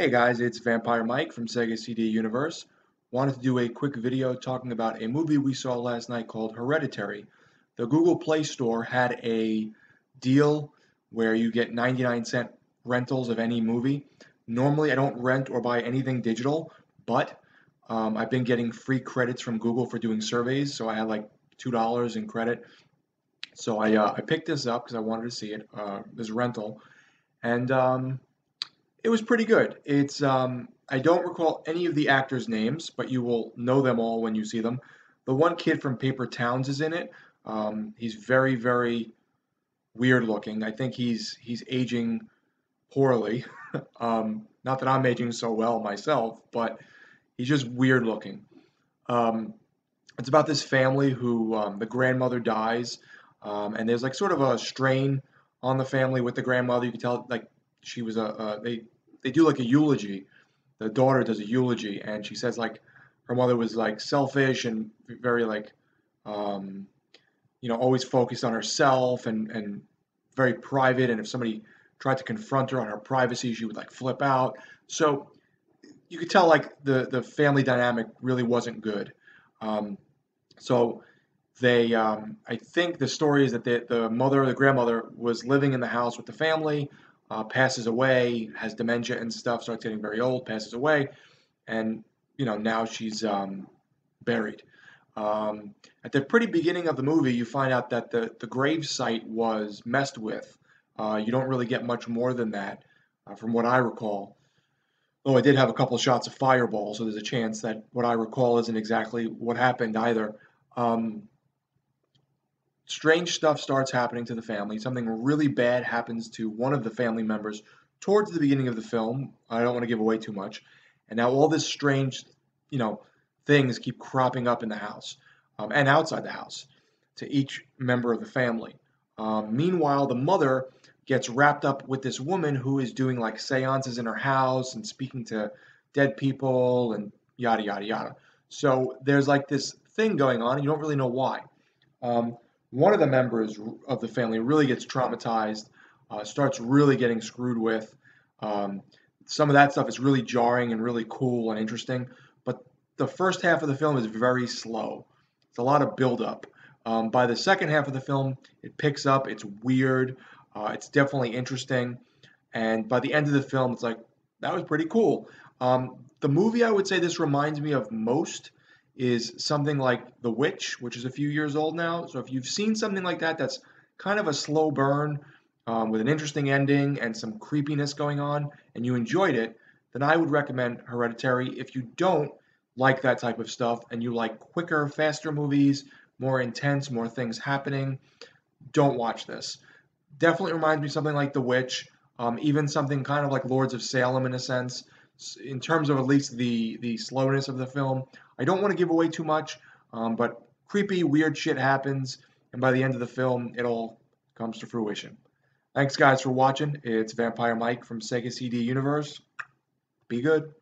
Hey guys, it's Vampire Mike from Sega CD Universe. Wanted to do a quick video talking about a movie we saw last night called Hereditary. The Google Play Store had a deal where you get 99-cent rentals of any movie. Normally I don't rent or buy anything digital, but I've been getting free credits from Google for doing surveys, so I had like $2 in credit. So I picked this up because I wanted to see it, this rental, and it was pretty good. It's I don't recall any of the actors' names, but you will know them all when you see them. The one kid from Paper Towns is in it. He's very, very weird looking. I think he's aging poorly. Not that I'm aging so well myself, but he's just weird looking. Um, it's about this family who the grandmother dies, and there's like sort of a strain on the family with the grandmother. You can tell like she was they do like a eulogy. The daughter does a eulogy, and she says like her mother was like selfish and very like um, always focused on herself and very private. And if somebody tried to confront her on her privacy, she would like flip out. So you could tell like the family dynamic really wasn't good. Um, so I think the story is that the mother or the grandmother was living in the house with the family, passes away, has dementia and stuff, starts getting very old, passes away, and now she's buried. At the pretty beginning of the movie, you find out that the grave site was messed with. You don't really get much more than that, from what I recall. Though I did have a couple of shots of fireball, so there's a chance that what I recall isn't exactly what happened either. Um, Strange stuff starts happening to the family. Something really bad happens to one of the family members towards the beginning of the film. I don't want to give away too much. And now all this strange, you know, things keep cropping up in the house and outside the house to each member of the family. Meanwhile, the mother gets wrapped up with this woman who is doing like seances in her house and speaking to dead people and yada, yada, yada. So there's like this thing going on, and you don't really know why. Um, One of the members of the family really gets traumatized, starts really getting screwed with. Um, some of that stuff is really jarring and really cool and interesting, but the first half of the film is very slow. It's a lot of buildup. By the second half of the film, it picks up. It's weird. It's definitely interesting. And by the end of the film, it's like, that was pretty cool. The movie I would say this reminds me of most is something like The Witch, which is a few years old now. So if you've seen something like that, that's kind of a slow burn with an interesting ending and some creepiness going on, and you enjoyed it, then I would recommend Hereditary. If you don't like that type of stuff and you like quicker, faster movies, more intense, more things happening, don't watch this. Definitely reminds me of something like The Witch, even something kind of like Lords of Salem in a sense, in terms of at least the slowness of the film. I don't want to give away too much, but creepy, weird shit happens, and by the end of the film, it all comes to fruition. Thanks, guys, for watching. It's Vampire Mike from Sega CD Universe. Be good.